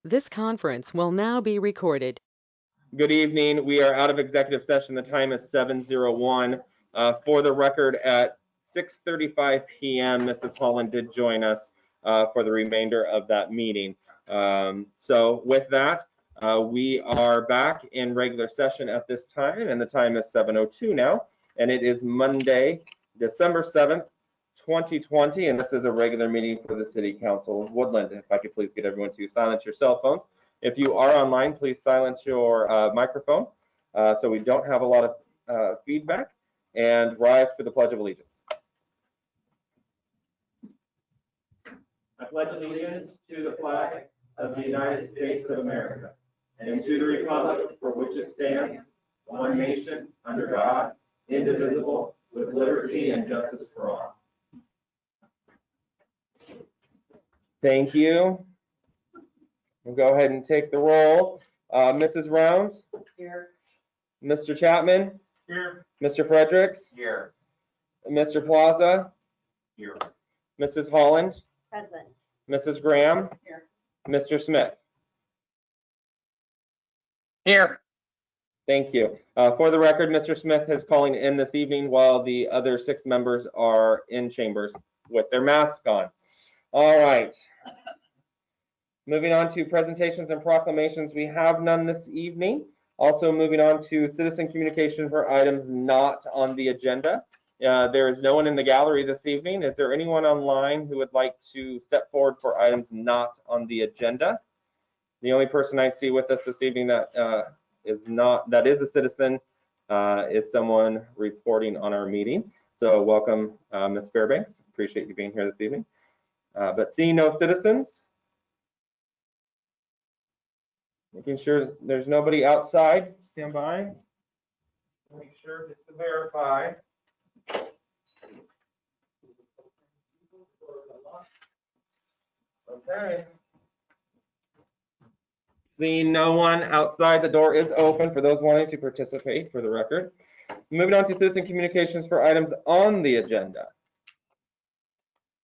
This conference will now be recorded. Good evening. We are out of executive session. The time is 7:01. For the record, at 6:35 p.m., Mrs. Holland did join us for the remainder of that meeting. So with that, we are back in regular session at this time, and the time is 7:02 now, and it is Monday, December 7th, 2020, and this is a regular meeting for the City Council of Woodland. If I could please get everyone to silence your cell phones. If you are online, please silence your microphone so we don't have a lot of feedback, and rise for the Pledge of Allegiance. I pledge allegiance to the flag of the United States of America and to the republic for which it stands, one nation, under God, indivisible, with liberty and justice for all. Thank you. We'll go ahead and take the roll. Mrs. Rounds? Here. Mr. Chapman? Here. Mr. Fredericks? Here. Mr. Plaza? Here. Mrs. Holland? Present. Mrs. Graham? Here. Mr. Smith? Here. Thank you. For the record, Mr. Smith is calling in this evening while the other 6 members are in chambers with their masks on. All right. Moving on to presentations and proclamations, we have none this evening. Also moving on to citizen communication for items not on the agenda. There is no one in the gallery this evening. Is there anyone online who would like to step forward for items not on the agenda? The only person I see with us this evening that is a citizen is someone reporting on our meeting. So welcome, Ms. Fairbanks. Appreciate you being here this evening. But seeing no citizens, making sure there's nobody outside. Stand by. Make sure it's to verify. Okay. Seeing no one outside, the door is open for those wanting to participate, for the record. Moving on to citizen communications for items on the agenda.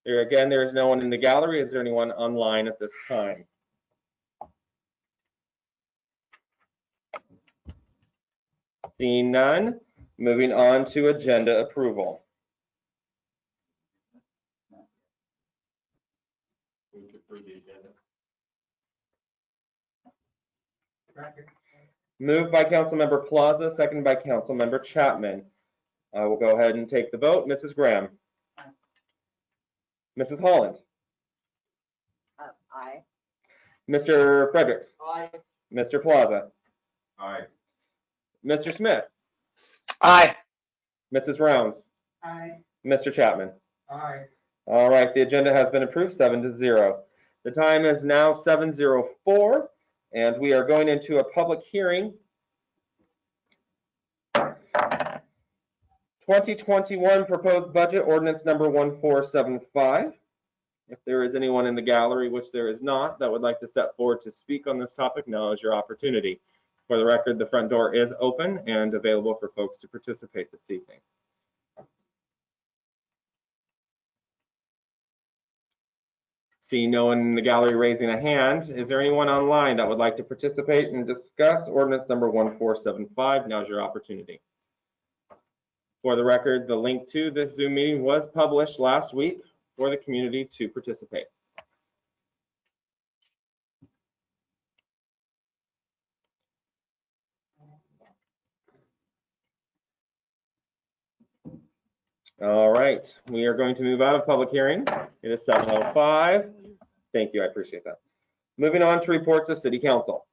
Here again, there is no one in the gallery. Is there anyone online at this time? Seeing none, moving on to agenda approval. Moved by Councilmember Plaza, seconded by Councilmember Chapman. We'll go ahead and take the vote. Mrs. Graham. Aye. Mrs. Holland. Aye. Mr. Fredericks. Aye. Mr. Plaza. Aye. Mr. Smith. Aye. Mrs. Rounds. Aye. Mr. Chapman. Aye. All right, the agenda has been approved 7-0. The time is now 7:04, and we are going into a public hearing. 2021 proposed budget ordinance number 1475. If there is anyone in the gallery, which there is not, that would like to step forward to speak on this topic, now is your opportunity. For the record, the front door is open and available for folks to participate this evening. Seeing no one in the gallery raising a hand, is there anyone online that would like to participate and discuss ordinance number 1475? Now's your opportunity. For the record, the link to this Zoom meeting was published last week for the community to participate. All right, we are going to move out of public hearing. It is 7:05. Thank you, I appreciate that. Moving on to reports of City Council.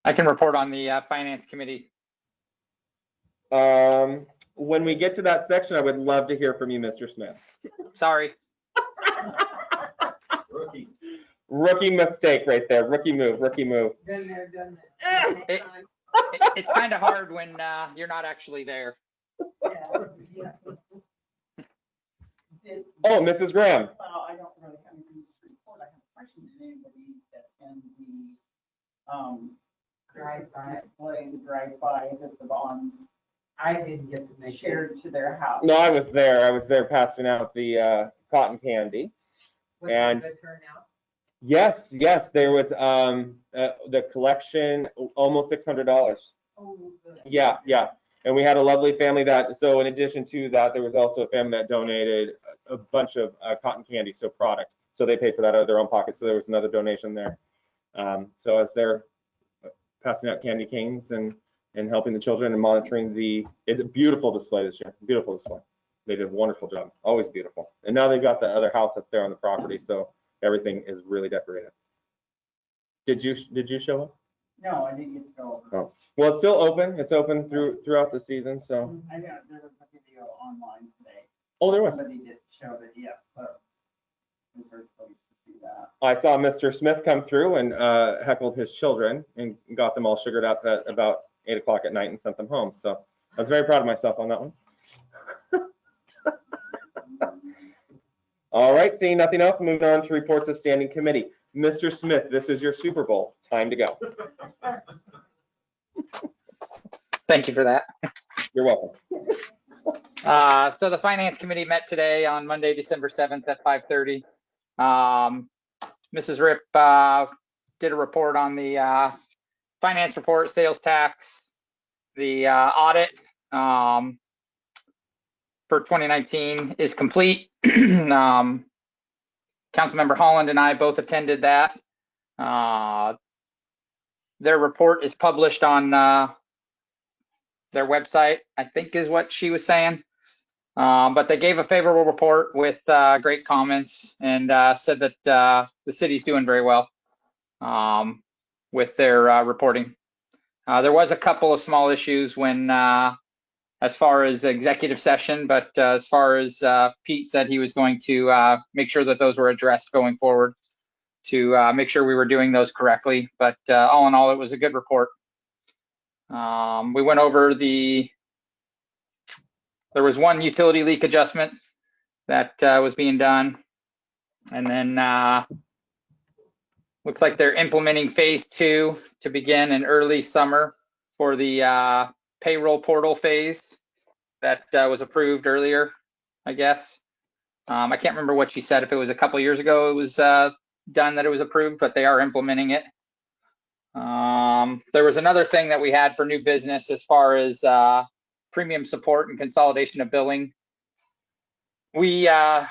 I can report on the Finance Committee. When we get to that section, I would love to hear from you, Mr. Smith. Sorry. Rookie mistake right there. Rookie move. Been there, done that. It's kind of hard when you're not actually there. Yeah. Oh, Mrs. Graham. Well, I don't really have anything to report. I have a question to anybody that can drive by that the bonds I didn't get to make shared to their house. No, I was there. I was there passing out the cotton candy. And yes, there was the collection almost $600. Oh, good. Yeah. And we had a lovely family so in addition to that, there was also a family that donated a bunch of cotton candy, so product. So they paid for that out of their own pocket. So there was another donation there. So as they're passing out candy canes and helping the children and monitoring it's a beautiful display this year. Beautiful display. They did a wonderful job. Always beautiful. And now they've got the other house that's there on the property, so everything is really decorated. Did you show up? No, I didn't get to go over. Oh. Well, it's still open. It's open throughout the season, so. I know there was a video online today. Oh, there was. Somebody did show it, yes, so. It was very pleased to see that. I saw Mr. Smith come through and heckled his children and got them all sugared up at about 8 o'clock at night and sent them home. So I was very proud of myself on that one. All right, seeing nothing else, moving on to reports of standing committee. Mr. Smith, this is your Super Bowl. Time to go. Thank you for that. You're welcome. So the finance committee met today on Monday, December 7th at 5:30. Mrs. Rip did a report on the finance report, sales tax, the audit for 2019 is complete. Councilmember Holland and I both attended that. Their report is published on their website, I think is what she was saying. But they gave a favorable report with great comments and said that the city's doing very well with their reporting. There was a couple of small issues when, as far as executive session, but as far as Pete said, he was going to make sure that those were addressed going forward to make sure we were doing those correctly. But all in all, it was a good report. We went over there was one utility leak adjustment that was being done. And then looks like they're implementing phase 2 to begin in early summer for the payroll portal phase that was approved earlier, I guess. I can't remember what she said, if it was a couple years ago it was done that it was approved, but they are implementing it. There was another thing that we had for new business as far as premium support and consolidation of billing. We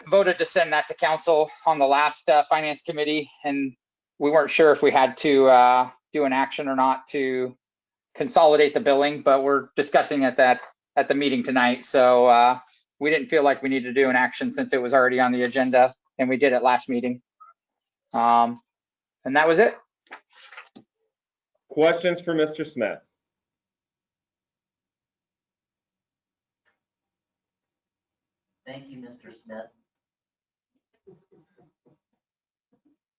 voted to send that to council on the last finance committee, and we weren't sure if we had to do an action or not to consolidate the billing, but we're discussing at the meeting tonight. So we didn't feel like we needed to do an action since it was already on the agenda, and we did it last meeting. And that was it. Questions for Mr. Smith? Thank you, Mr. Smith.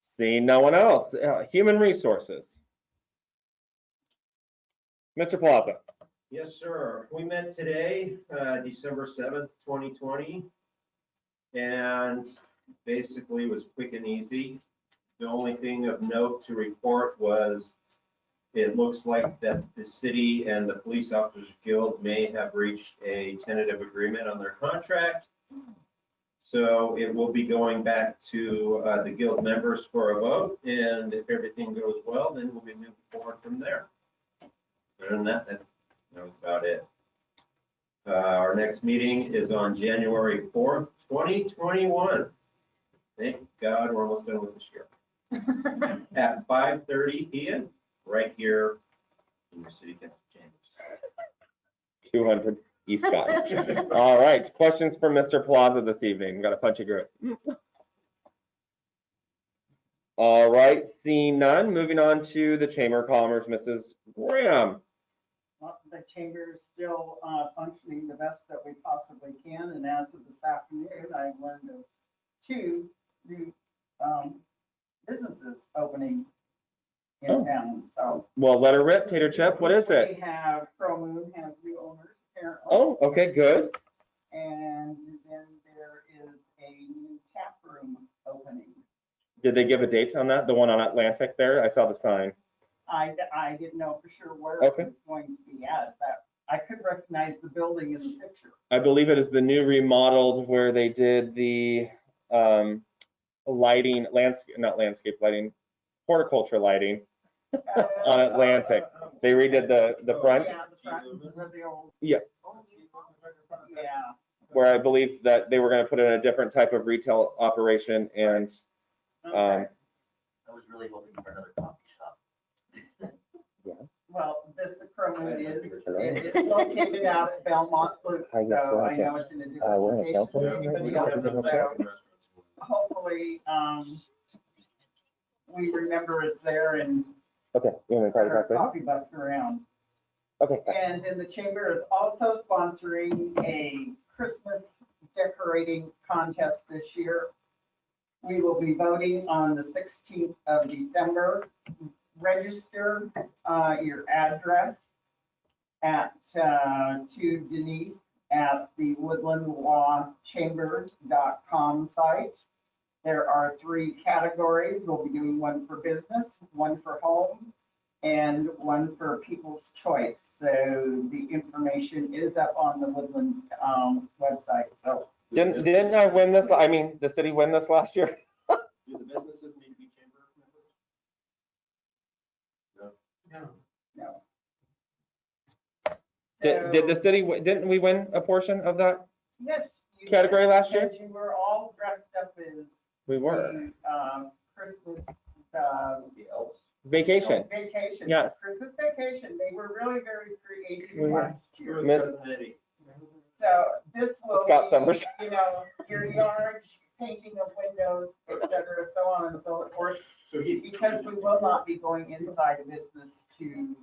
Seeing no one else. Human resources. Mr. Plaza. Yes, sir. We met today, December 7th, 2020, and basically was quick and easy. The only thing of note to report was it looks like that the city and the Police Officers Guild may have reached a tentative agreement on their contract. So it will be going back to the guild members for a vote, and if everything goes well, then we'll be moving forward from there. Other than that, that was about it. Our next meeting is on January 4th, 2021. Thank God we're almost done with this year. At 5:30 p.m. right here in the City Council chambers. 200 East Scott. All right, questions for Mr. Plaza this evening? Got a punchy group. All right, seeing none, moving on to the Chamber of Commerce, Mrs. Graham. Well, the chamber is still functioning the best that we possibly can, and as of this afternoon, I've learned of 2 new businesses opening in town. So, Well, let her rip, Tater Chip. What is it? we have Pro Moon has new owners apparently. Oh, okay, good. And then there is a new tap room opening. Did they give a date on that? The one on Atlantic there? I saw the sign. I didn't know for sure where Okay. it was going to be at. That I couldn't recognize the building in the picture. I believe it is the new remodeled where they did the lighting, not landscape lighting, horticulture lighting on Atlantic. They redid the front. Yeah, the front, where the old. Yeah. Yeah. Where I believe that they were going to put in a different type of retail operation, and Okay. I was really hoping for another coffee shop. Well, this Chroma is located out at Belmont Loop, Hi, yes, so we're I okay. know it's in a We're in a different council location meeting than right anybody now? else, so hopefully, we remember it's there and Okay, you want me to call you spread our back later? coffee bucks around. Okay. And then the chamber is also sponsoring a Christmas decorating contest this year. We will be voting on the 16th of December. Register your address to Denise at the woodlandlawchamber.com site. There are 3 categories. We'll be doing one for business, one for home, and one for people's choice. So the information is up on the Woodland website. So Didn't I win this? I mean, the city win this last year? Do the businesses need to be chamber members? no. Did the city, didn't we win a portion of that Yes. You category did, last year? because you were all dressed up as We were. the, Christmas The elves? Vacation. vacation. Yes. Christmas vacation. They were really very creative We were. last Who year. was Miss- Cousin Eddie? So this will Scott be, Summers. you know, your yard, painting of windows, et cetera, so on and so forth. So he. Because we will not be going inside a business to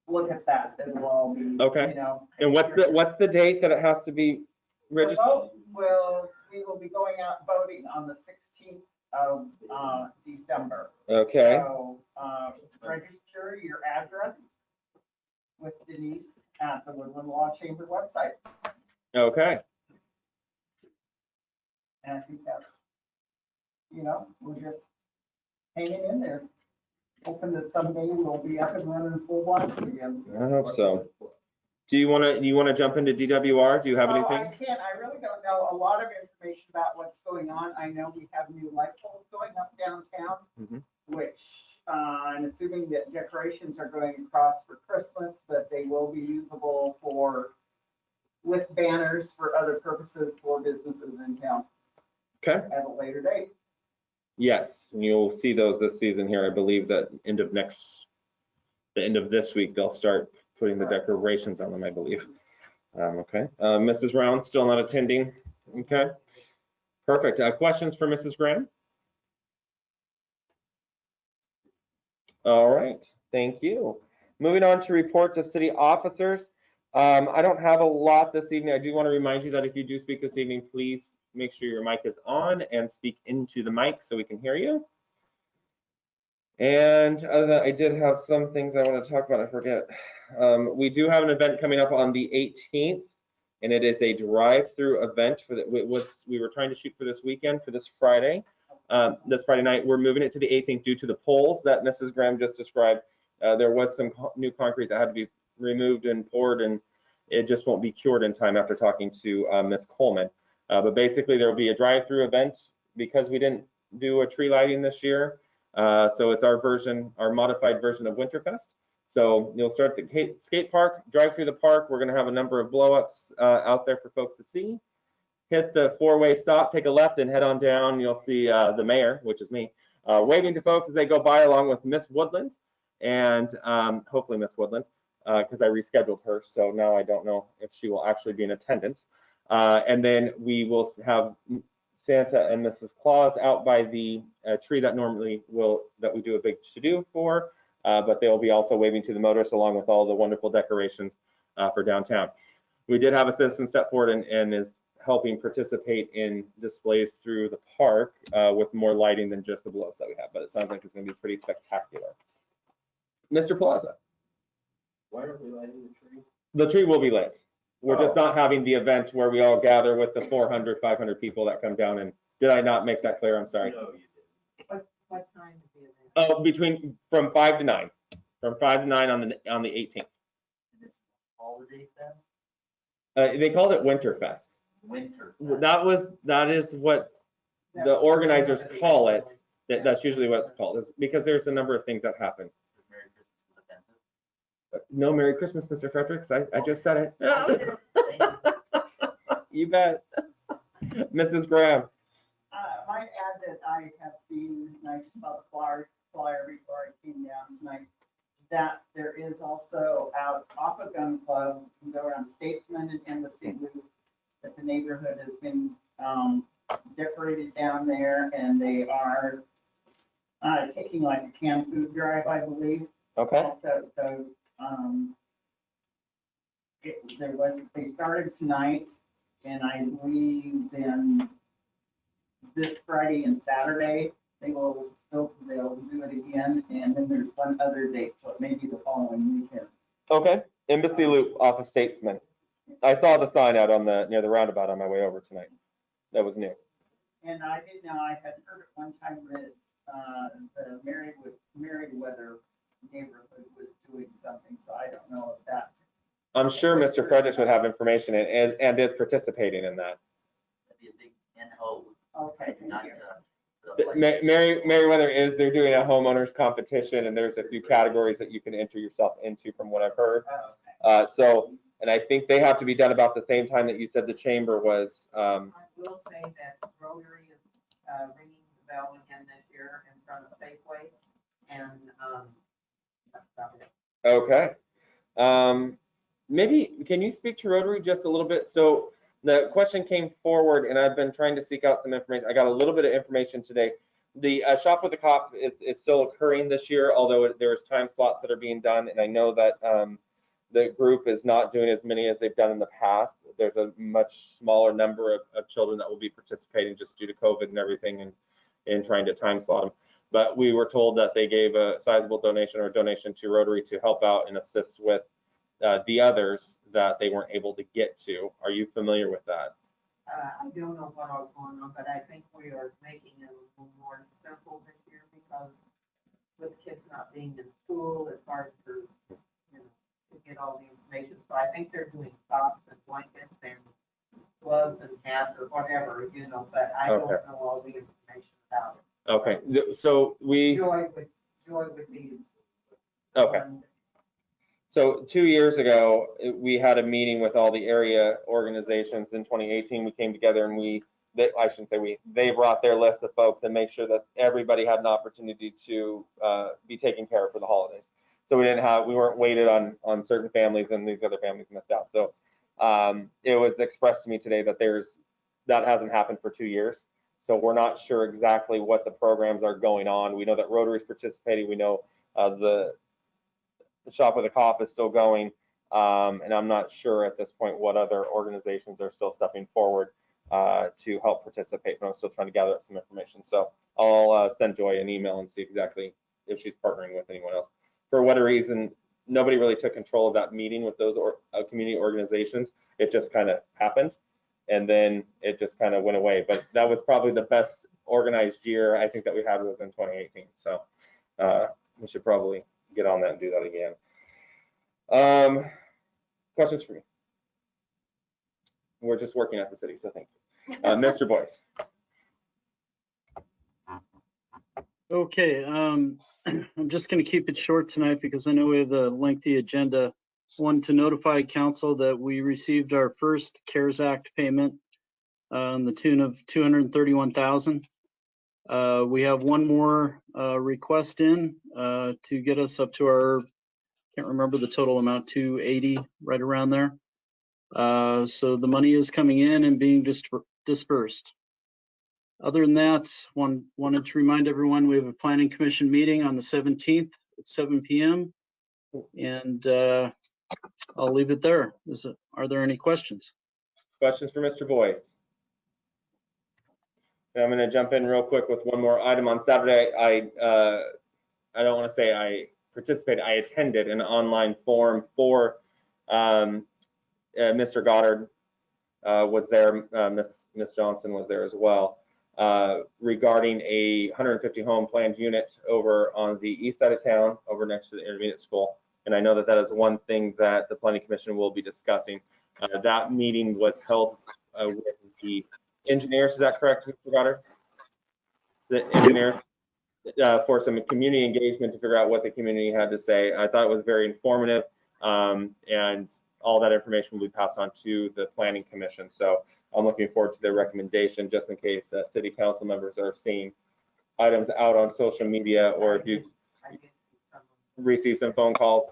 look at that. It will all be, Okay. you know. And what's the date that it has to be The registered? vote we will be going out voting on the 16th of December. Okay, So register your address with Denise at the Woodland Law Chamber website. okay. And I think that's, you know, we're just hanging in there. Hoping that someday we'll be up and running full blast again. I hope so. Do you want to jump into DWR? Do you have Oh, anything? I can't, I really don't know a lot of information about what's going on. I know we have new light poles going up downtown, Mhm. which I'm assuming that decorations are going across for Christmas, but they will be usable with banners for other purposes for businesses in town Okay. at a later date. Yes, and you'll see those this season here. I believe that the end of this week, they'll start putting the decorations on them, I believe. Okay. Mrs. Round still not attending. Okay. Perfect. Questions for Mrs. Graham? All right. Thank you. Moving on to reports of city officers. I don't have a lot this evening. I do want to remind you that if you do speak this evening, please make sure your mic is on and speak into the mic so we can hear you. And other than that, I did have some things I want to talk about. I forget. We do have an event coming up on the 18th, and it is a drive-through event we were trying to shoot for this weekend, for this Friday. This Friday night. We're moving it to the 18th due to the poles that Mrs. Graham just described. There was some new concrete that had to be removed and poured, and it just won't be cured in time after talking to Ms. Coleman. But basically, there will be a drive-through event because we didn't do a tree lighting this year. So it's our modified version of Winterfest. So you'll start at the skate park, drive through the park. We're going to have a number of blow-ups out there for folks to see. Hit the 4-way stop, take a left, and head on down. You'll see the mayor, which is me, waving to folks as they go by, along with Miss Woodland, and hopefully Miss Woodland, because I rescheduled her. So now I don't know if she will actually be in attendance. And then we will have Santa and Mrs. Claus out by the tree that we do a big to-do for, but they will be also waving to the motorists along with all the wonderful decorations for downtown. We did have a citizen step forward and is helping participate in displays through the park with more lighting than just the blow-ups that we have, but it sounds like it's going to be pretty spectacular. Mr. Plaza. Why aren't we lighting the tree? The tree will be lit. We're just Oh. not having the event where we all gather with the 400, 500 people that come down. And did I not make that clear? I'm sorry. No, you didn't. What time is the event? Oh, from 5 to 9. from 5 to 9 on the 18th. And it's holiday fest, They called it Winterfest. winter. That is what the organizers call it. That's usually what it's called, is because there's a number of things that happen. Merry Christmas is offensive. No Merry Christmas, Mr. Fredericks. I just said it. Thank you. You bet. Mrs. Graham. I might add that I have seen, and I just saw the flyer before I came down tonight, that there is also out off of Gun Club, you can go around Statesman and Embassy Loop, that the neighborhood has been decorated down there, and they are taking like a canned food drive, I believe. Okay. Also, so they started tonight, and I believe then this Friday and Saturday, they'll do it again, and then there's one other date, so it may be the following weekend. Okay. Embassy Loop off of Statesman. I saw the sign out on near the roundabout on my way over tonight. That was new. And I didn't know, I had heard at one time that the Merriweather neighborhood was doing something, so I don't know if that. I'm sure Mr. Fredericks would have information and is participating in that. That'd be a big NO, Okay, thank not you. the place. Merriweather they're doing a homeowners competition, and there's a few categories that you can enter yourself into from what I've heard. And I think they have to be done about the same time that you said the chamber was. I will say that Rotary is ringing the bell again this year in front of Safeway, and that's about it. Okay. Maybe, can you speak to Rotary just a little bit? So the question came forward, and I've been trying to seek out some information. I got a little bit of information today. The Shop with a Cop is still occurring this year, although there's time slots that are being done, and I know that the group is not doing as many as they've done in the past. There's a much smaller number of children that will be participating just due to COVID and everything, and trying to time slot them. But we were told that they gave a sizable donation to Rotary to help out and assist with the others that they weren't able to get to. Are you familiar with that? I don't know what all's going on, but I think we are making it a little more simple this year because with kids not being in school, it's hard to get all the information. So I think they're doing socks and blankets and gloves and hats or whatever, but I don't know all the information about it. Okay, so Joy would be. Okay. So 2 years ago, we had a meeting with all the area organizations. In 2018, we came together and they brought their list of folks and made sure that everybody had an opportunity to be taken care of for the holidays. So we weren't weighted on certain families, and these other families missed out. So it was expressed to me today that that hasn't happened for 2 years. So we're not sure exactly what the programs are going on. We know that Rotary is participating. We know the Shop with a Cop is still going, and I'm not sure at this point what other organizations are still stepping forward to help participate, but I'm still trying to gather up some information. So I'll send Joy an email and see exactly if she's partnering with anyone else. For whatever reason, nobody really took control of that meeting with those community organizations. It just kind of happened, and then it just kind of went away. But that was probably the best organized year I think that we had was in 2018. So we should probably get on that and do that again. Questions for me? We're just working at the city, so thank you. Mr. Boyce. Okay, I'm just going to keep it short tonight because I know we have a lengthy agenda. One, to notify council that we received our first CARES Act payment on the tune of $231,000. We have one more request in to get us up to our, can't remember the total amount, 280, right around there. So the money is coming in and being dispersed. Other than that, wanted to remind everyone we have a planning commission meeting on the 17th at 7 p.m. And I'll leave it there. Are there any questions? Questions for Mr. Boyce? I'm going to jump in real quick with one more item. On Saturday, I don't want to say I participated. I attended an online forum for Mr. Goddard was there. Miss Johnson was there as well. regarding a 150 home planned unit over on the east side of town, over next to the intermediate school. And I know that that is one thing that the Planning Commission will be discussing. That meeting was held with the engineers, is that correct, Mr. Goddard? The engineers, for some community engagement to figure out what the community had to say. I thought it was very informative, and all that information will be passed on to the Planning Commission. So I'm looking forward to their recommendation, just in case city council members are seeing items out on social media, or if you receive some phone calls.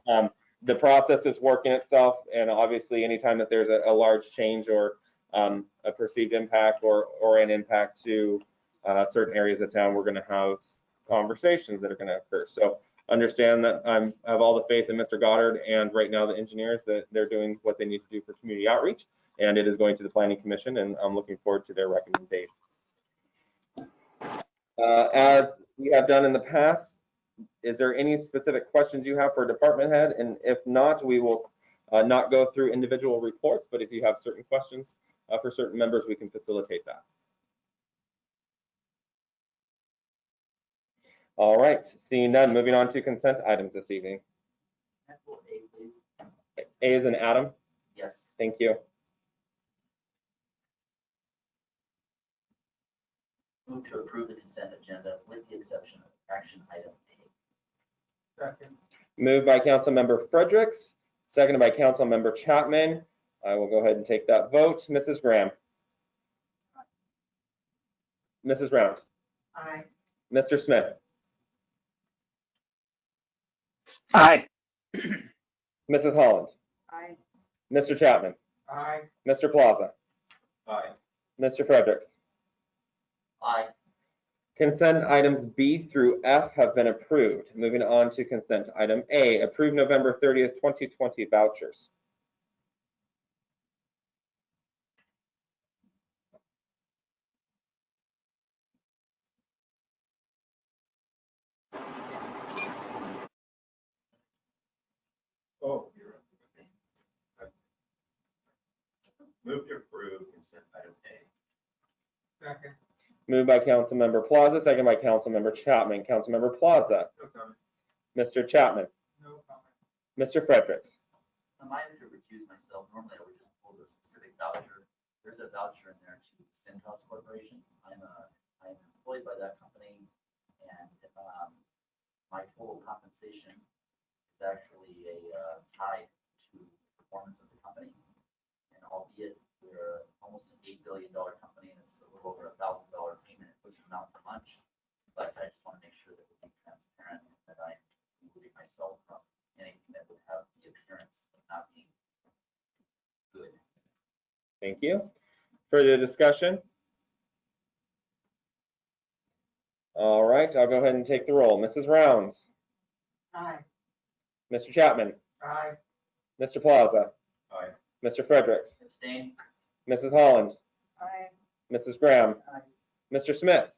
The process is working itself, and obviously anytime that there's a large change or a perceived impact or an impact to certain areas of town, we're going to have conversations that are going to occur. So understand that I have all the faith in Mr. Goddard and right now the engineers that they're doing what they need to do for community outreach, and it is going to the Planning Commission, and I'm looking forward to their recommendation. As we have done in the past, is there any specific questions you have for department head? And if not, we will not go through individual reports, but if you have certain questions for certain members, we can facilitate that. All right, seeing none, moving on to consent items this evening. Example A, please. A is in Adam. Yes. Thank you. Move to approve the consent agenda with the exception of action item A. Second. Moved by Council Member Fredericks, seconded by Council Member Chapman. I will go ahead and take that vote. Mrs. Graham. Mrs. Round. Aye. Mr. Smith. Aye. Mrs. Holland. Aye. Mr. Chapman. Aye. Mr. Plaza. Aye. Mr. Fredericks. Aye. Consent items B through F have been approved. Moving on to consent item A, approve November 30th, 2020 vouchers. Oh, you're right. Move to approve consent item A. Second. Moved by Councilmember Plaza, second by Councilmember Chapman. Councilmember Plaza. No comment. Mr. Chapman. No comment. Mr. Fredericks. I'm minded to recuse myself. Normally I would just pull the specific voucher. There's a voucher in there to Centos Corporation. I'm employed by that company, and my total compensation is actually tied to performance of the company. And albeit we're almost an $8 billion company, and it's a little over $1,000 payment, it doesn't amount to much. But I just want to make sure that we're being transparent, and that I'm including myself from anything that would have the appearance of not being good. Thank you. Further discussion? All right, I'll go ahead and take the roll. Mrs. Rounds. Aye. Mr. Chapman. Aye. Mr. Plaza. Aye. Mr. Fredericks. Abstain? Mrs. Holland. Aye. Mrs. Graham. Aye. Mr. Smith.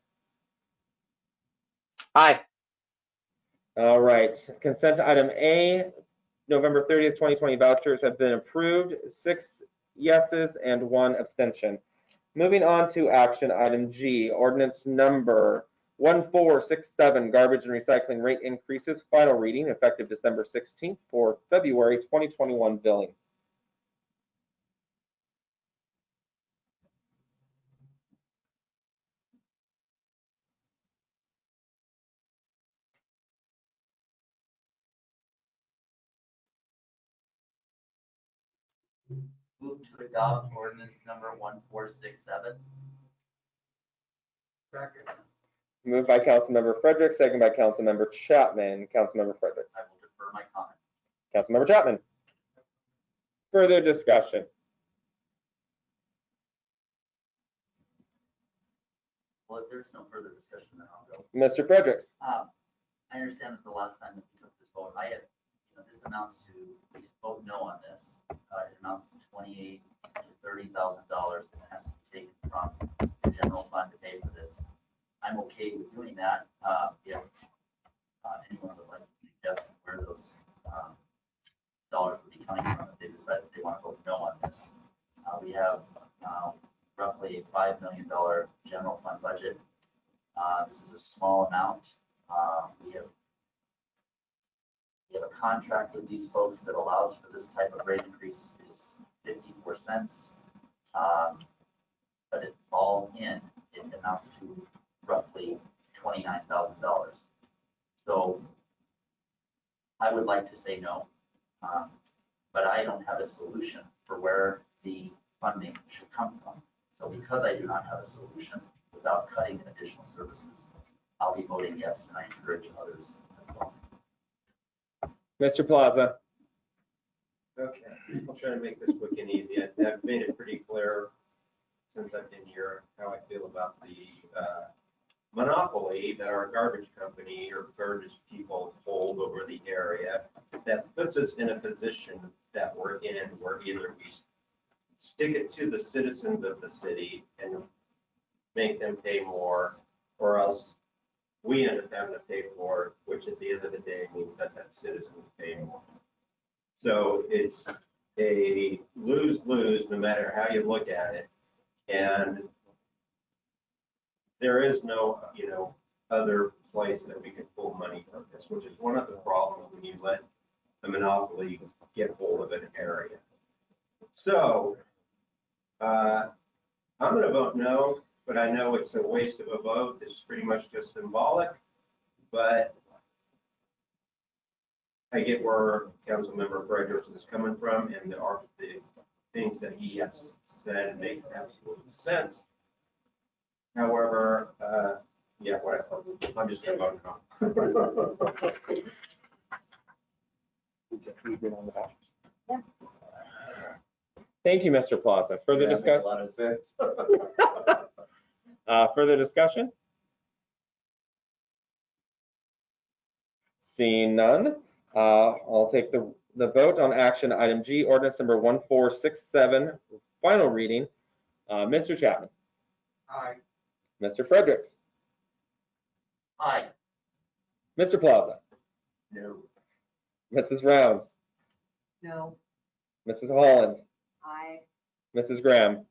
Aye. All right, consent item A, November 30th, 2020 vouchers have been approved, 6 yeses and 1 abstention. Moving on to action item G, ordinance number 1467, garbage and recycling rate increases, final reading effective December 16th for February 2021 billing. Move to adopt ordinance number 1467. Second. Moved by Councilmember Fredericks, second by Councilmember Chapman. Councilmember Fredericks. I will defer my comments. Councilmember Chapman. Further discussion? Well, if there's no further discussion, then I'll go. Mr. Fredericks. I understand that the last time that we took this vote, this amounts to, we vote no on this. It amounts to $28,000 to $30,000 that has to be taken from the general fund to pay for this. I'm okay with doing that. If anyone would like to suggest where those dollars would be coming from, if they decide that they want to vote no on this. We have roughly $5 million general fund budget. This is a small amount. We have a contract with these folks that allows for this type of rate increase. It's 54 cents. But it all in, it amounts to roughly $29,000. So I would like to say no, but I don't have a solution for where the funding should come from. So because I do not have a solution without cutting additional services, I'll be voting yes, and I encourage others as well. Mr. Plaza. Okay, I'll try to make this quick and easy. I've made it pretty clear since I've been here how I feel about the monopoly that our garbage company or garbage people hold over the area. That puts us in a position that we're in where either we stick it to the citizens of the city and make them pay more, or else we end up having to pay for it, which at the end of the day means that citizens pay more. So it's a lose-lose no matter how you look at it. And there is no, other place that we can pull money from this, which is one of the problems when you let the monopoly get hold of an area. So I'm going to vote no, but I know it's a waste of a vote. It's pretty much just symbolic, but I get where Councilmember Fredericks is coming from, and there are the things that he has said makes absolute sense. However, yeah, whatever. I'm just going to vote no. Thank you, Mr. Plaza. Further discussion? A lot of sense. Further discussion? Seeing none, I'll take the vote on action item G, ordinance number 1467, final reading. Mr. Chapman. Aye. Mr. Fredericks. Aye. Mr. Plaza. No. Mrs. Rounds. No. Mrs. Holland. Aye. Mrs. Graham.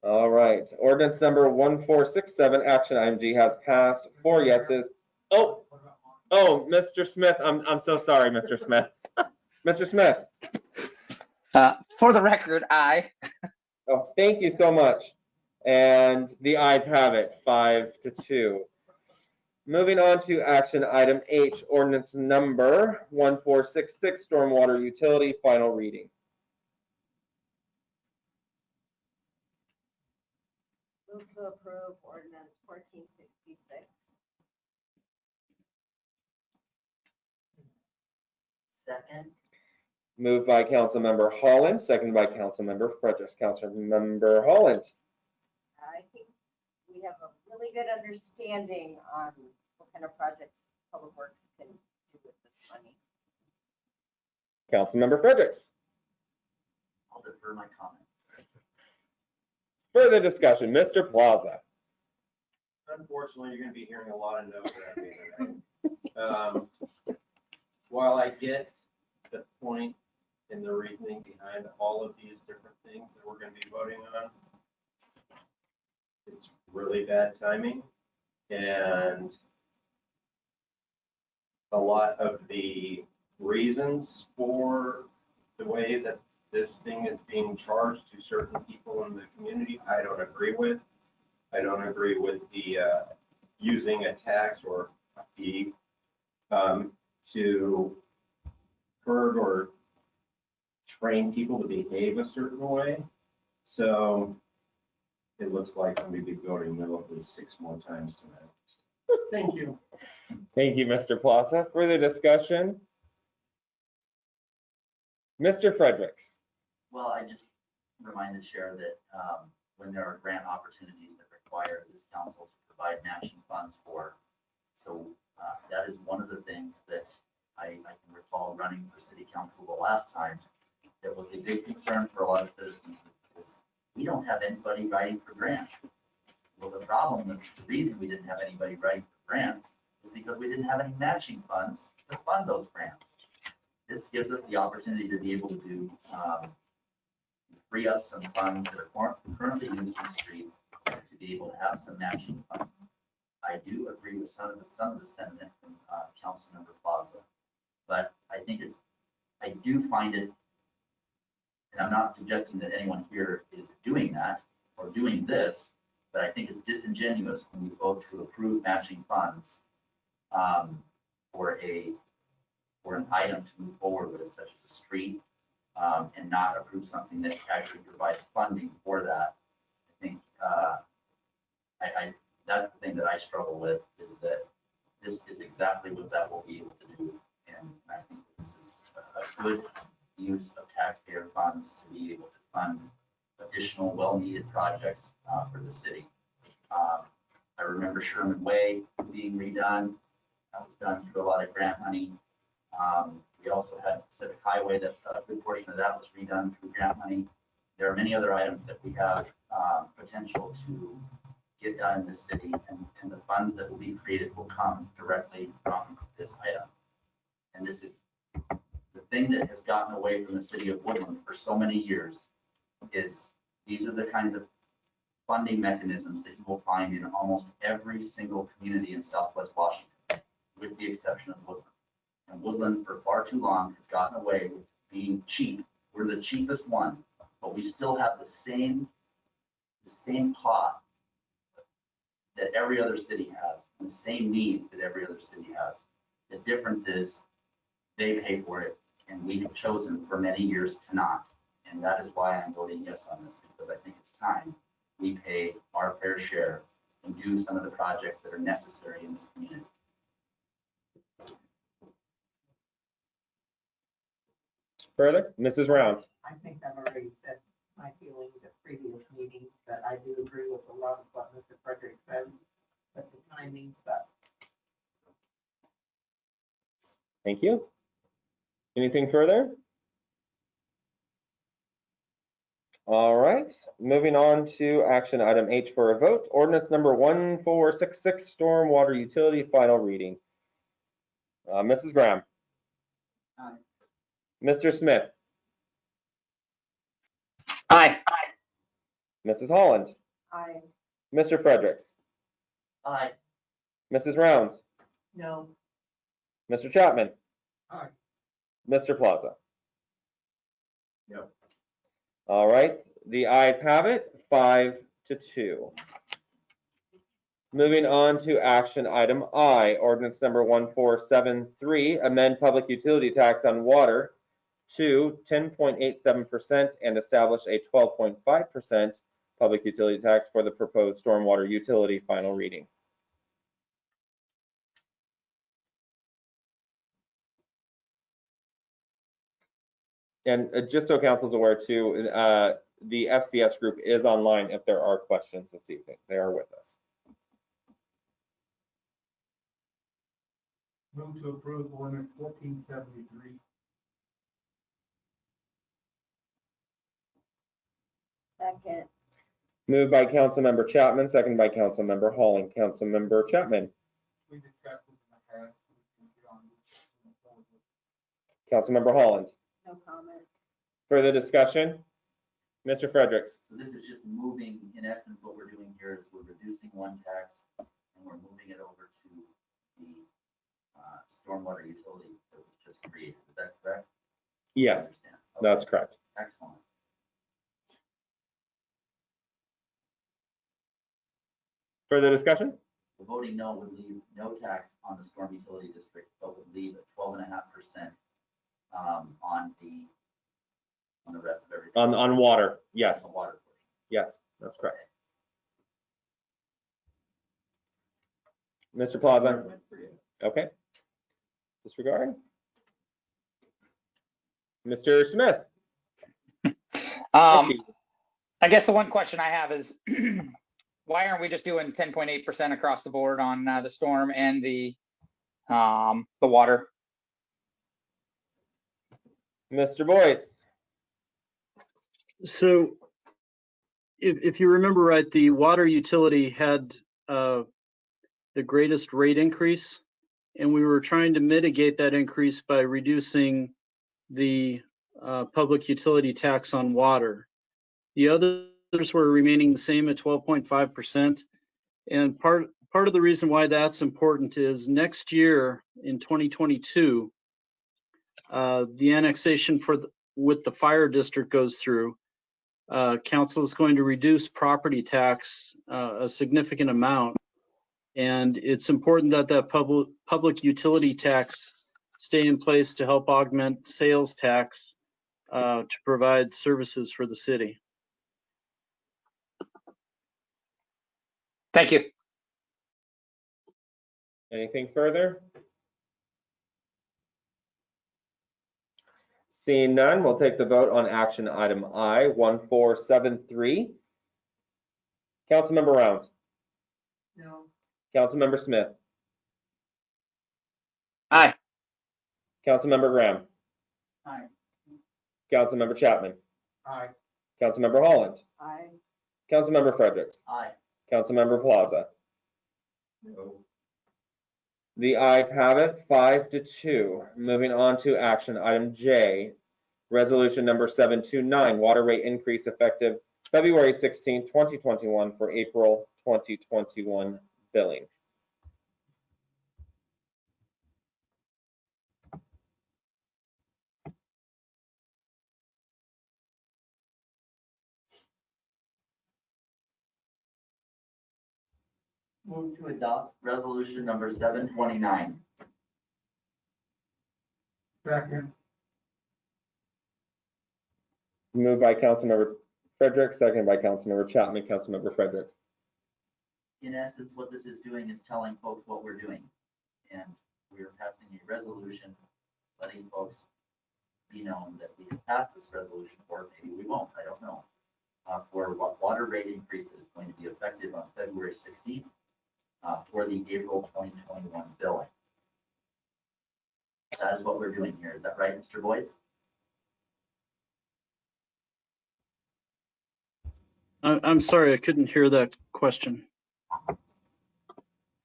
All right, ordinance number 1467, action item G has passed. 4 yeses. Oh, Mr. Smith, I'm so sorry, Mr. Smith. Mr. Smith. For the record, aye. Oh, thank you so much. And the ayes have it, 5-2. Moving on to action item H, ordinance number 1466, stormwater utility, final reading. Move to approve ordinance 1466. Second. Moved by Councilmember Holland, seconded by Councilmember Fredericks. Councilmember Holland. I think we have a really good understanding on what kind of projects Public Works can do with this money. Councilmember Fredericks. I'll defer my comments. Further discussion, Mr. Plaza. Unfortunately, you're going to be hearing a lot of no's out of me tonight. While I get the point and the reasoning behind all of these different things that we're going to be voting on, it's really bad timing. And a lot of the reasons for the way that this thing is being charged to certain people in the community, I don't agree with. I don't agree with the using a tax or a fee to curb or train people to behave a certain way. So it looks like I'm going to be voting no at least 6 more times tonight. Thank you. Thank you, Mr. Plaza. Further discussion? Mr. Fredericks. Well, I just remind the chair that when there are grant opportunities that require this council to provide matching funds for, so that is one of the things that I can recall running for city council the last time. That was a big concern for a lot of citizens because we don't have anybody writing for grants. Well, the problem, the reason we didn't have anybody writing for grants is because we didn't have any matching funds to fund those grants. This gives us the opportunity to be able to free up some funds that are currently used in streets to be able to have some matching funds. I do agree with some of the sentiment from Councilmember Plaza, but I do find it, and I'm not suggesting that anyone here is doing that or doing this, but I think it's disingenuous when we vote to approve matching funds for an item to move forward with, such as a street, and not approve something that actually provides funding for that. I think that's the thing that I struggle with, is that this is exactly what that will be able to do. And I think this is a good use of taxpayer funds to be able to fund additional well-needed projects for the city. I remember Sherman Way being redone. That was done through a lot of grant money. We also had Pacific Highway, that a good portion of that was redone through grant money. There are many other items that we have potential to get done in this city, and the funds that will be created will come directly from this item. And this is the thing that has gotten away from the city of Woodland for so many years, is these are the kinds of funding mechanisms that you will find in almost every single community in Southwest Washington, with the exception of Woodland. And Woodland, for far too long, has gotten away with being cheap. We're the cheapest one, but we still have the same costs that every other city has, and the same needs that every other city has. The difference is they pay for it, and we have chosen for many years to not. And that is why I'm voting yes on this, because I think it's time we pay our fair share and do some of the projects that are necessary in this community. Further, Mrs. Rounds. I think I've already said my feelings at previous meetings, but I do agree with a lot of what Mr. Frederick said, but the timing, but Thank you. Anything further? All right, moving on to action item H for a vote. Ordinance number 1466, stormwater utility, final reading. Mrs. Graham. Aye. Mr. Smith. Aye. Mrs. Holland. I, Mr. Fredericks. Aye. Mrs. Rounds. no, Mr. Chapman. Aye. Mr. Plaza. Yep. All right, the ayes have it, 5-2. Moving on to action item I, ordinance number 1473, amend public utility tax on water to 10.87% and establish a 12.5% public utility tax for the proposed stormwater utility, final reading. And just so council's aware too, the FCS group is online if there are questions this evening. They are with us. Move to approve ordinance 1473. second, Moved by Councilmember Chapman, seconded by Councilmember Holland. Councilmember Chapman. We discussed this in the past. We can get on forward with it. Councilmember Holland. no comment. Further discussion? Mr. Fredericks. So this is just moving, in essence, what we're doing here is we're reducing one tax and we're moving it over to the stormwater utility that was just created. Is that correct? Yes, Okay. that's correct. Excellent. Further discussion? The voting no would leave no tax on the storm utility district, but would leave a 12.5% on the rest of everything. On water, yes, The water portion. yes, that's correct. Mr. Plaza. Okay. Disregard. Mr. Smith. I guess the one question I have is why aren't we just doing 10.8% across the board on the storm and the water? Mr. Boyce. So if you remember right, the water utility had the greatest rate increase, and we were trying to mitigate that increase by reducing the public utility tax on water. The others were remaining the same at 12.5%. And part of the reason why that's important is next year in 2022, the annexation with the fire district goes through. Council is going to reduce property tax a significant amount. And it's important that that public utility tax stay in place to help augment sales tax to provide services for the city. Thank you. Anything further? Seeing none, we'll take the vote on action item I, 1473. Councilmember Rounds. No. Councilmember Smith. Aye. Councilmember Graham. Aye. Councilmember Chapman. Aye. Councilmember Holland. Aye. Councilmember Fredericks. Aye. Councilmember Plaza. No. The ayes have it, 5-2. Moving on to action item J, resolution number 729, water rate increase effective February 16, 2021 for April 2021 billing. Move to adopt resolution number 729. Second. Moved by Councilmember Fredericks, seconded by Councilmember Chapman. Councilmember Fredericks. In essence, what this is doing is telling folks what we're doing. And we're passing a resolution, letting folks be known that we have passed this resolution, or maybe we won't, I don't know. For what water rate increase that is going to be effective on February 16th for the April 2021 billing. That is what we're doing here. Is that right, Mr. Boyce? I'm sorry, I couldn't hear that question.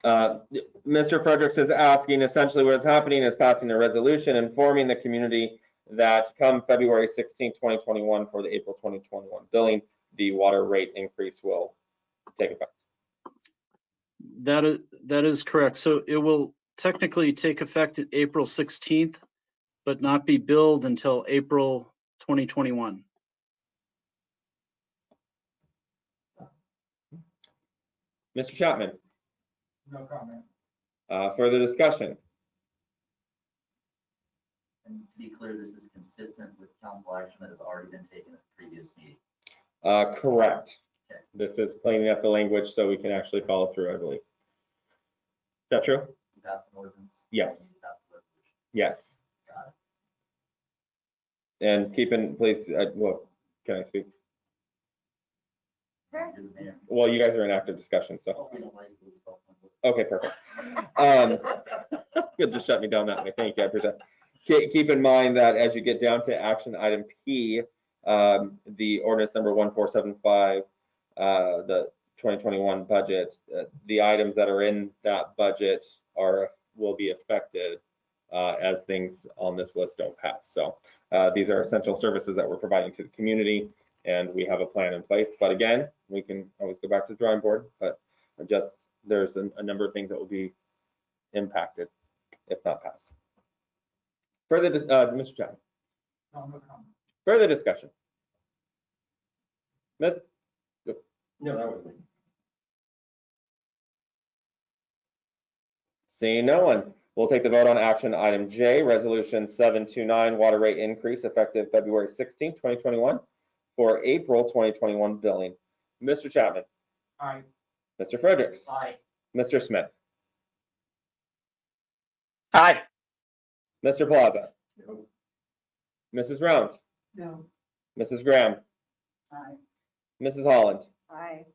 Mr. Fredericks is asking, essentially what is happening is passing a resolution informing the community that come February 16, 2021 for the April 2021 billing, the water rate increase will take effect. That is correct. So it will technically take effect at April 16th, but not be billed until April 2021. Mr. Chapman, No comment. further discussion? And to be clear, this is consistent with council action that has already been taken at the previous meeting. Correct. Okay. This is cleaning up the language so we can actually follow through, I believe. Is that true? You passed an ordinance? Yes. You passed the resolution. Yes. Got And keep in, please, well, can I speak? it. You're the mayor. Well, you guys are in active discussion, so. Oh, we don't like you. Okay, perfect. You'll just shut me down that way. Thank you, I appreciate it. Keep in mind that as you get down to action item P, the ordinance number 1475, the 2021 budget, the items that are in that budget will be affected as things on this list don't pass. So these are essential services that we're providing to the community, and we have a plan in place. But again, we can always go back to the drawing board, but there's a number of things that will be impacted if not passed. Further, Mr. Chapman, No comment. further discussion. Ms. No, that was me. Seeing no one, we'll take the vote on action item J, resolution 729, water rate increase effective February 16, 2021 for April 2021 billing. Mr. Chapman. Aye. Mr. Fredericks. Aye. Mr. Smith. Aye. Mr. Plaza. No. Mrs. Rounds. No. Mrs. Graham. Aye. Mrs. Holland. Aye.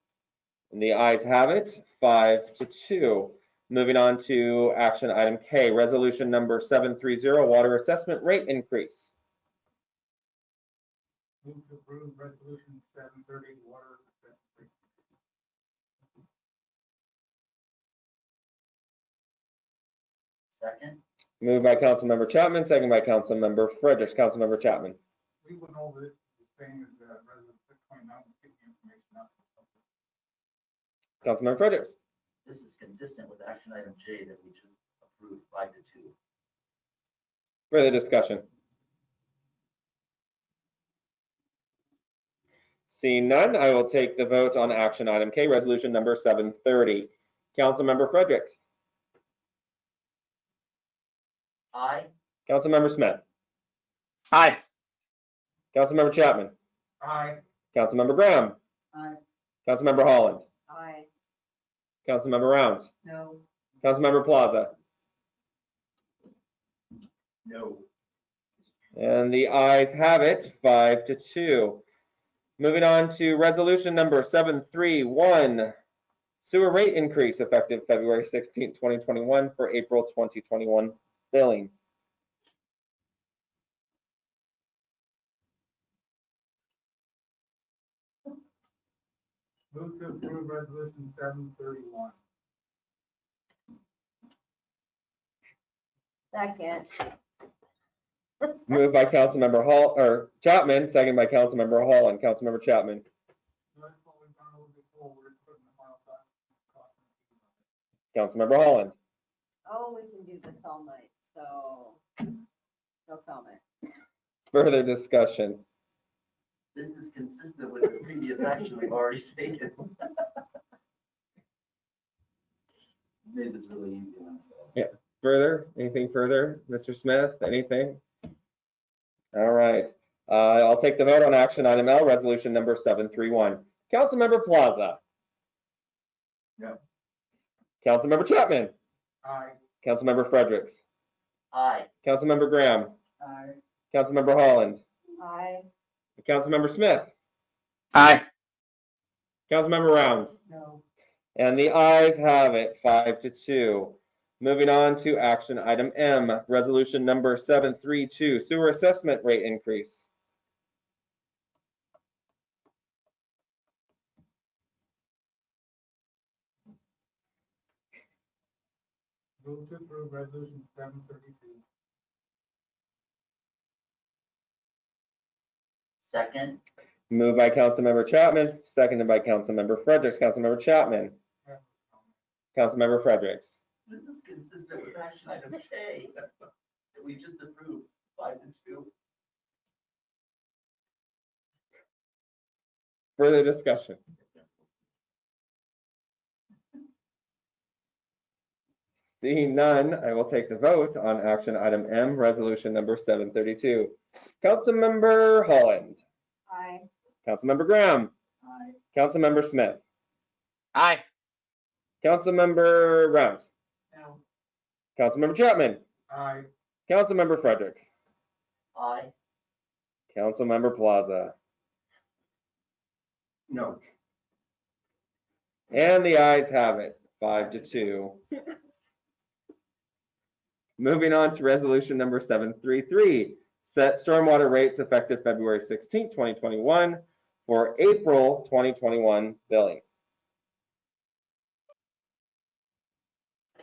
And the ayes have it, 5-2. Moving on to action item K, resolution number 730, water assessment rate increase. Move to approve resolution 730, water. Second? Moved by Councilmember Chapman, second by Councilmember Fredericks. Councilmember Chapman. We went over this the same as resolution point, I will pick the information up. Councilmember Fredericks. This is consistent with action item J that we just approved 5-2. Further discussion? Seeing none, I will take the vote on action item K, resolution number 730. Councilmember Fredericks. Aye. Councilmember Smith. Aye. Councilmember Chapman. Aye. Councilmember Graham. Aye. Councilmember Holland. Aye. Councilmember Rounds. No. Councilmember Plaza. No. And the ayes have it, 5-2. Moving on to resolution number 731, sewer rate increase effective February 16, 2021 for April 2021 billing. Move to approve resolution 731. Second. Moved by Councilmember Chapman, second by Councilmember Hall and Councilmember Chapman. That's what we've done over before. We're putting the final cost. Councilmember Holland. Oh, we can do this all night, so no comment. Further discussion? This is consistent with the previous action we've already taken. Made this really easy on ourselves. Yeah. Further? Anything further? Mr. Smith, anything? All right. I'll take the vote on action item L, resolution number 731. Councilmember Plaza. No. Councilmember Chapman. Aye. Councilmember Fredericks. Aye. Councilmember Graham. Aye. Councilmember Holland. Aye. Councilmember Smith. Aye. Councilmember Rounds. No. And the ayes have it, 5-2. Moving on to action item M, resolution number 732, sewer assessment rate increase. Move to approve resolution 732. Second. Moved by Councilmember Chapman, seconded by Councilmember Fredericks. Councilmember Chapman. Councilmember Fredericks. This is consistent with action item K that we just approved 5-2. Further discussion? Seeing none, I will take the vote on action item M, resolution number 732. Councilmember Holland. Aye. Councilmember Graham. Aye. Councilmember Smith. Aye. Councilmember Rounds. No. Councilmember Chapman. Aye. Councilmember Fredericks. Aye. Councilmember Plaza. No. And the ayes have it, 5-2. Moving on to resolution number 733, set stormwater rates effective February 16, 2021 for April 2021 billing.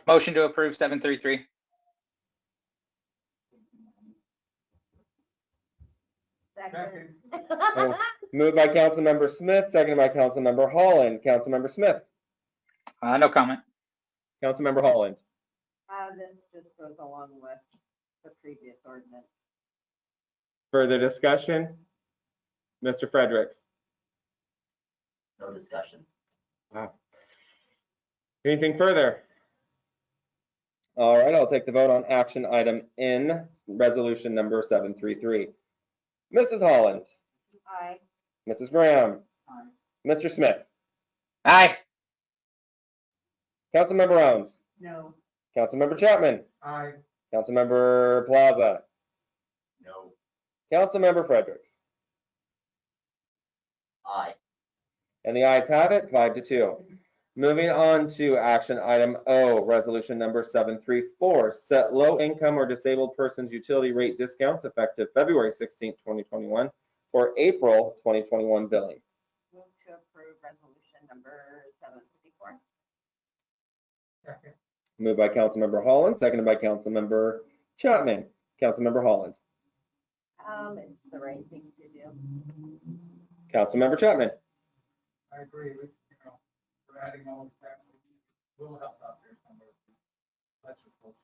Motion to approve 733. Second. Moved by Councilmember Smith, seconded by Councilmember Holland. Councilmember Smith. No comment. Councilmember Holland. This just goes along with the previous ordinance. Further discussion? Mr. Fredericks. No discussion. Wow. Anything further? All right, I'll take the vote on action item N, resolution number 733. Mrs. Holland. Aye. Mrs. Graham. Aye. Mr. Smith. Aye. Councilmember Rounds. No. Councilmember Chapman. Aye. Councilmember Plaza. No. Councilmember Fredericks. Aye. And the ayes have it, 5-2. Moving on to action item O, resolution number 734, set low income or disabled persons utility rate discounts effective February 16, 2021 for April 2021 billing. Move to approve resolution number 754. Second. Moved by Councilmember Holland, seconded by Councilmember Chapman. Councilmember Holland. It's the right thing to do. Councilmember Chapman. I agree with, we're adding all of that, will help out there somewhere. That's your close.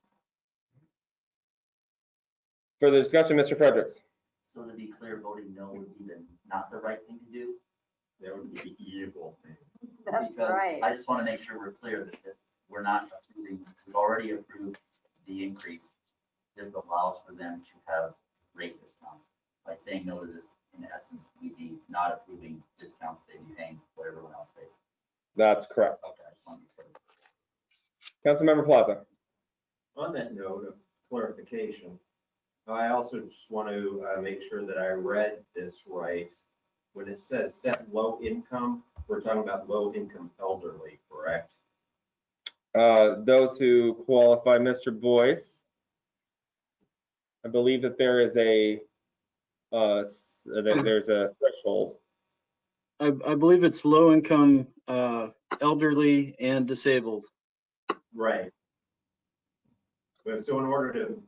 Further discussion, Mr. Fredericks. So to be clear, voting no would be not the right thing to do. That would be the evil thing. That's Because right. I just want to make sure we're clear that we're not approving, we've already approved the increase. This allows for them to have rate discounts. By saying no to this, in essence, we'd be not approving discounts they'd be paying what everyone else pays. That's correct. Okay, I just want to be clear. Councilmember Plaza. On that note of clarification, I also just want to make sure that I read this right. When it says set low income, we're talking about low income elderly, correct? Those who qualify, Mr. Boyce, I believe that there is there's a threshold. I believe it's low income, elderly and disabled. Right. But so in order to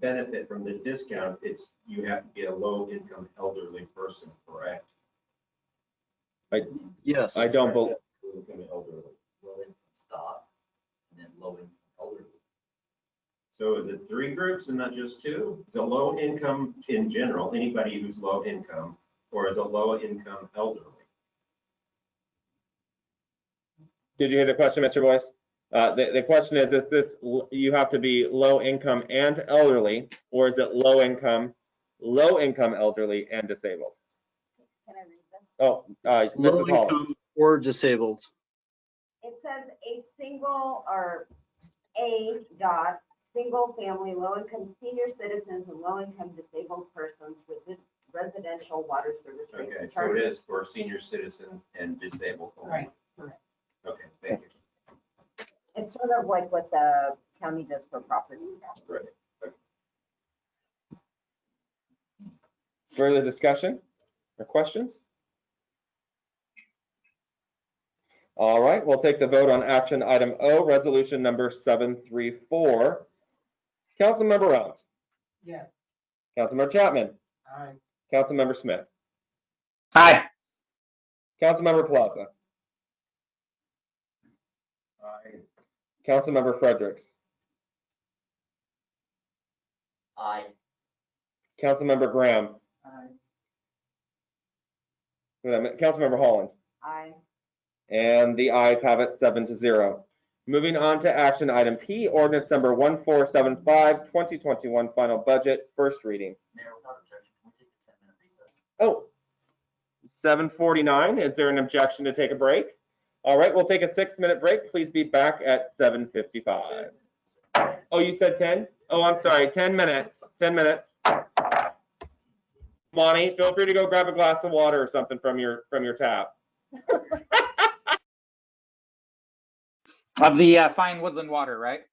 benefit from the discount, you have to be a low income elderly person, correct? Yes. I don't believe. Low income elderly. Low income stop, and then low income elderly. So is it 3 groups and not just 2? Is it low income in general, anybody who's low income, or is it low income elderly? Did you hear the question, Mr. Boyce? The question is this you have to be low income and elderly, or is it low income, elderly and disabled? Can I read this? Oh, Low Mrs. Holland. income or disabled. It says a single or a dot, single family, low income senior citizens and low income disabled persons with residential water service rates. Okay, and so it charges. is for senior citizens and disabled only. Right, correct. Okay, thank you. It's sort of like what the county does for property. Right. Further discussion or questions? All right, we'll take the vote on action item O, resolution number 734. Councilmember Rounds. Yes. Councilmember Chapman. Aye. Councilmember Smith. Aye. Councilmember Plaza. Aye. Councilmember Fredericks. Aye. Councilmember Graham. Aye. Councilmember Holland. Aye. And the ayes have it 7-0. Moving on to action item P, ordinance number 1475, 2021 final budget, first reading. Mayor, without objection, can we take a 10-minute recess? Oh, 7:49. Is there an objection to take a break? All right, we'll take a 6-minute break. Please be back at 7:55. Oh, you said 10? Oh, I'm sorry, 10 minutes. 10 minutes. Monty, feel free to go grab a glass of water or something from your tap. Of the fine woodland water, right?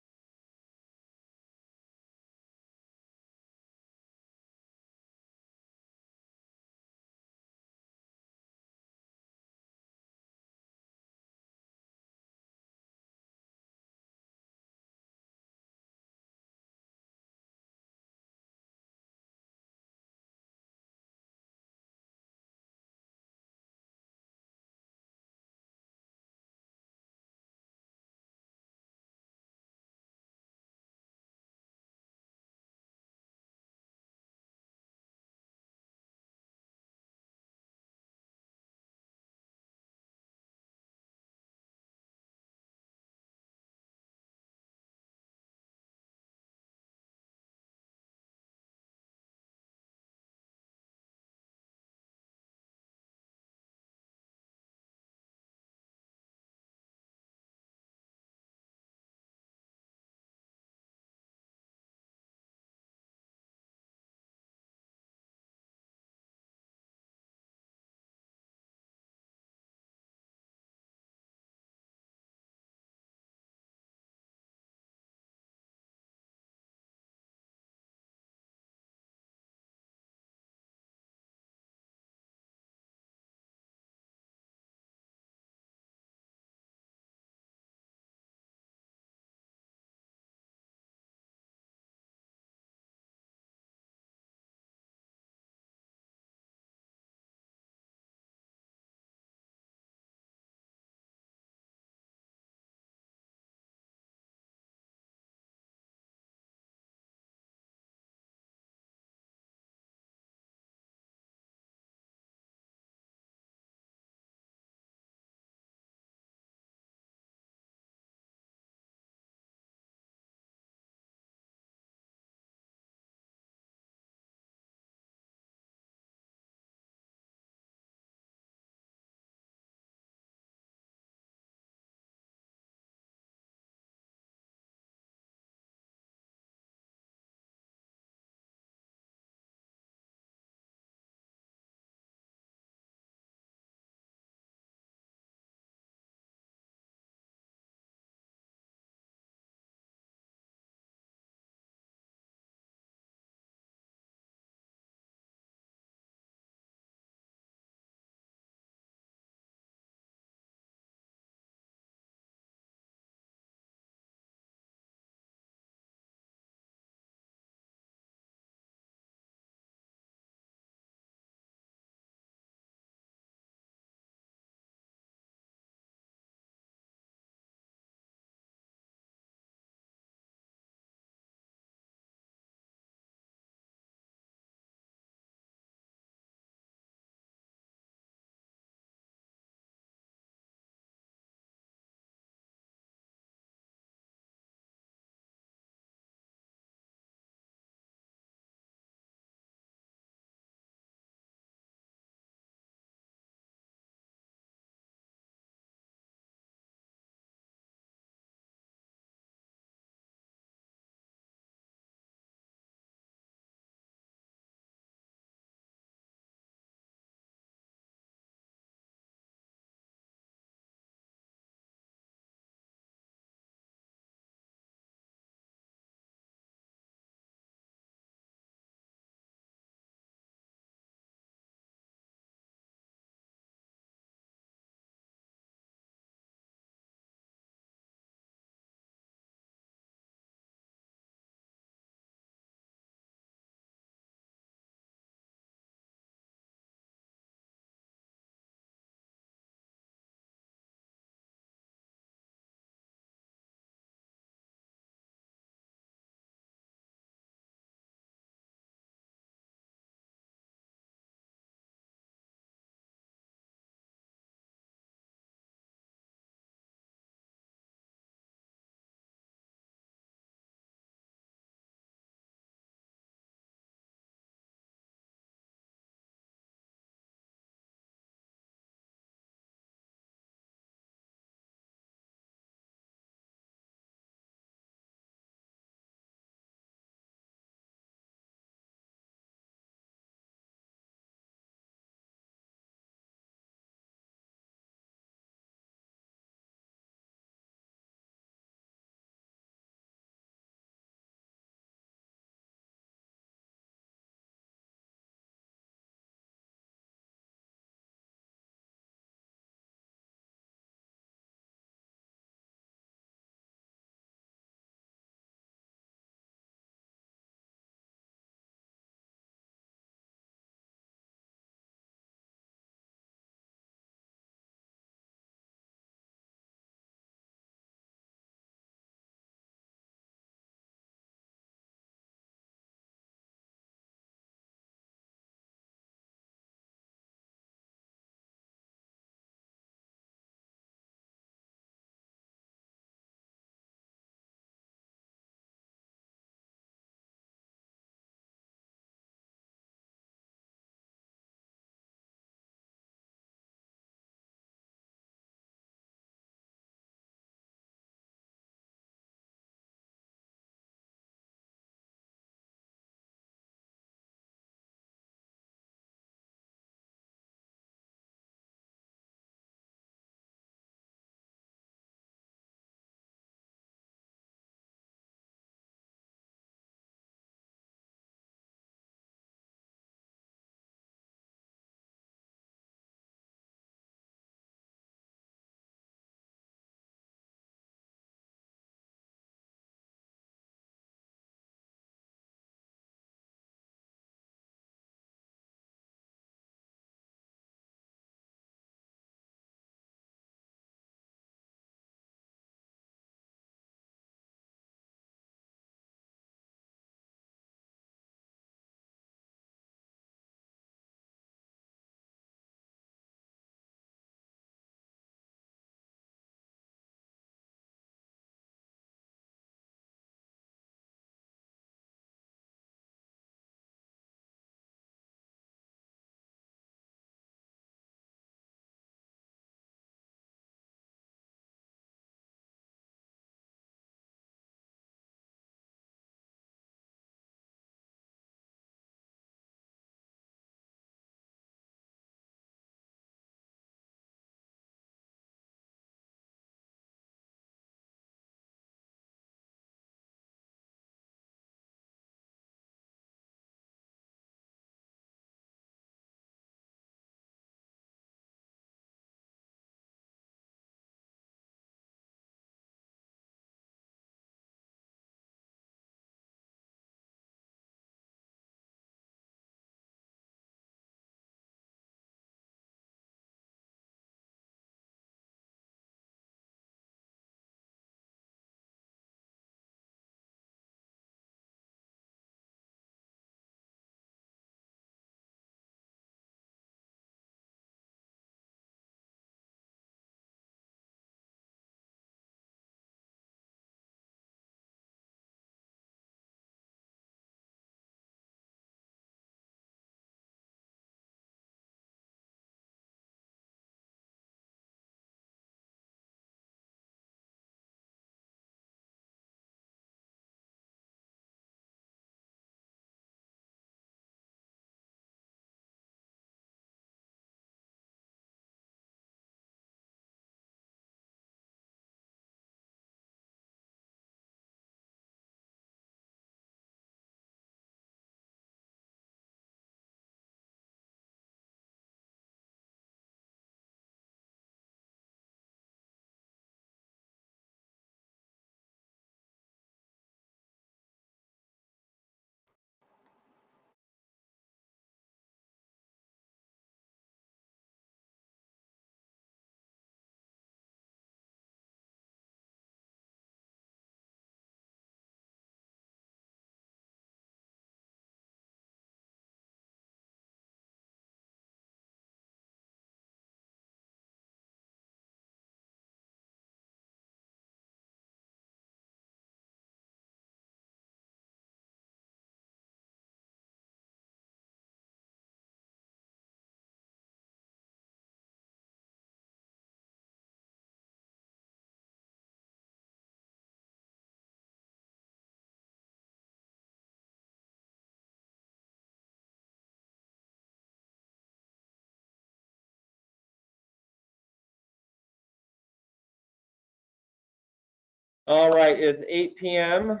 All right, it's 8 p.m.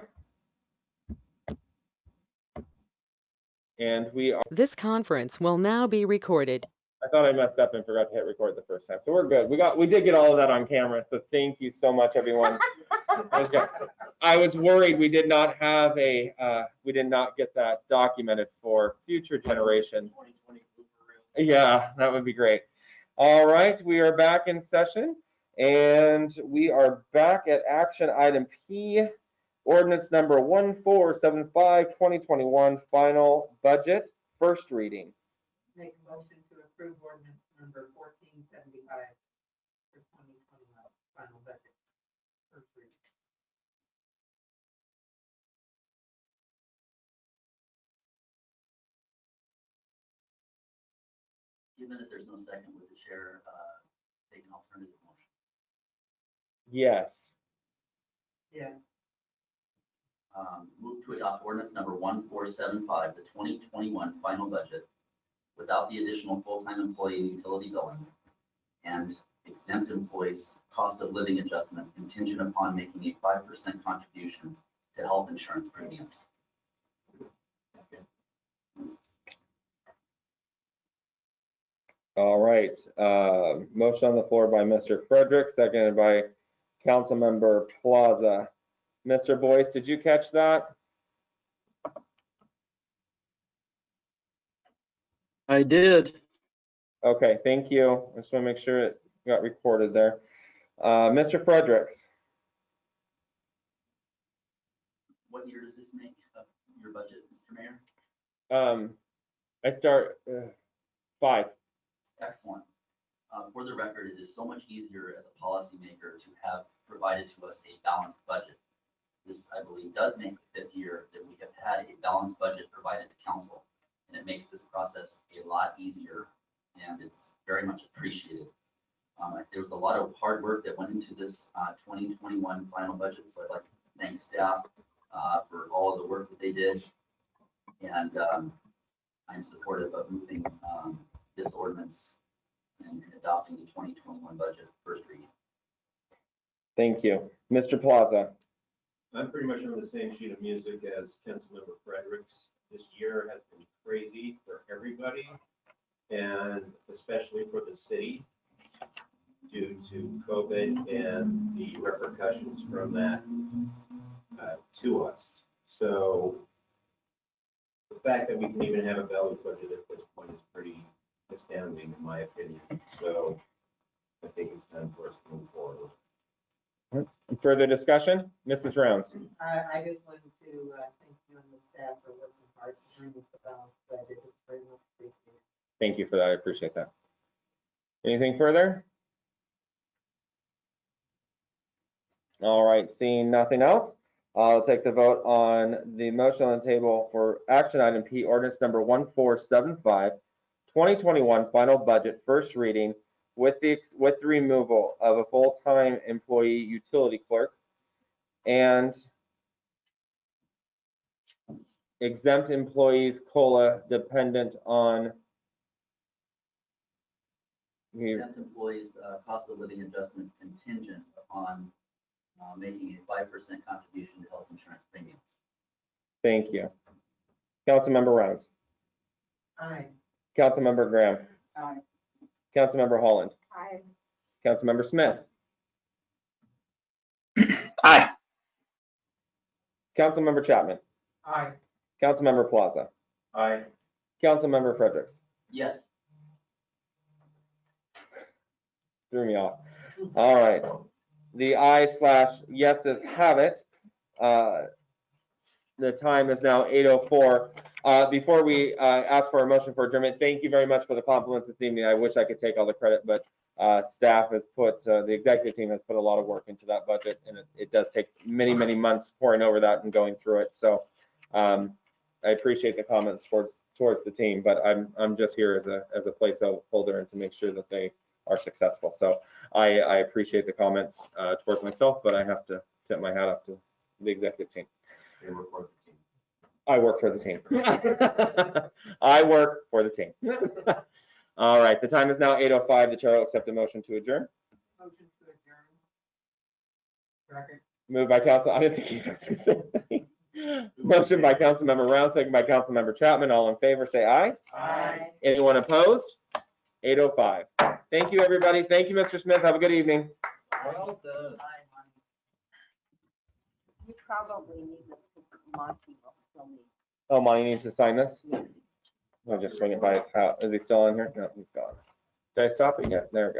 And we are, This conference will now be recorded. I thought I messed up and forgot to hit record the first time. So we're good. We did get all of that on camera. So thank you so much, everyone. I was worried we did not have we did not get that documented for future generations. 2020 blooper reel. Yeah, that would be great. All right, we are back in session and we are back at action item P, ordinance number 1475, 2021, final budget, first reading. Make a motion to approve ordinance number 1475 for 2021 final budget. First reading. Given that there's no second, would the chair take an alternative motion? Yes. Yeah. Move to adopt ordinance number 1475, the 2021 final budget, without the additional full-time employee and utility billing, and exempt employees' cost of living adjustment contingent upon making a 5% contribution to health insurance premiums. All right, motion on the floor by Mr. Frederick, seconded by Councilmember Plaza. Mr. Boyce, did you catch that? I did. Okay, thank you. I just want to make sure it got recorded there. Mr. Fredericks, What year does this make of your budget, Mr. Mayor? I start 5. Excellent. For the record, it is so much easier as a policymaker to have provided to us a balanced budget. This, I believe, does make the 5th year that we have had a balanced budget provided to council, and it makes this process a lot easier, and it's very much appreciated. There was a lot of hard work that went into this 2021 final budget, so I'd like to thank staff for all of the work that they did, and I'm supportive of moving this ordinance and adopting the 2021 budget first reading. Thank you. Mr. Plaza. I'm pretty much on the same sheet of music as Councilmember Fredericks. This year has been crazy for everybody, and especially for the city due to COVID and the repercussions from that to us. So the fact that we can even have a balanced budget at this point is pretty astounding, in my opinion. So I think it's time for us to move forward. Further discussion? Mrs. Rounds. I just wanted to thank you and the staff for working hard to bring this about, but it is very much appreciated. Thank you for that. I appreciate that. Anything further? All right, seeing nothing else, I'll take the vote on the motion on the table for action item P, ordinance number 1475, 2021 final budget, first reading, with the removal of a full-time employee utility clerk and exempt employees COLA dependent on Exempt employees' cost of living adjustment contingent upon making a 5% contribution to health insurance premiums. Thank you. Councilmember Rounds. Aye. Councilmember Graham. Aye. Councilmember Holland. Aye. Councilmember Smith. Aye. Councilmember Chapman. Aye. Councilmember Plaza. Aye. Councilmember Fredericks. Yes. Threw me off. All right. The ayes/yeses have it. The time is now 8:04. Before we ask for a motion for adjournment, thank you very much for the compliments this evening. I wish I could take all the credit, but staff has put, the executive team has put a lot of work into that budget, and it does take many, many months pouring over that and going through it. So I appreciate the comments towards the team, but I'm just here as a placeholder and to make sure that they are successful. So I appreciate the comments towards myself, but I have to tip my hat up to the executive team. They work for the team. I work for the team. I work for the team. All right, the time is now 8:05. The chair will accept a motion to adjourn. Motion to adjourn. Second. Moved by Council, I didn't think he was gonna say anything. Motion by Councilmember Round, second by Councilmember Chapman. All in favor, say aye. Aye. Anyone opposed? 8:05. Thank you, everybody. Thank you, Mr. Smith. Have a good evening. Well done. You probably need this because Monty will still need. Oh, Monty needs to sign this? I'll just swing it by his house. Is he still on here? No, he's gone. Did I stop it yet? There we go.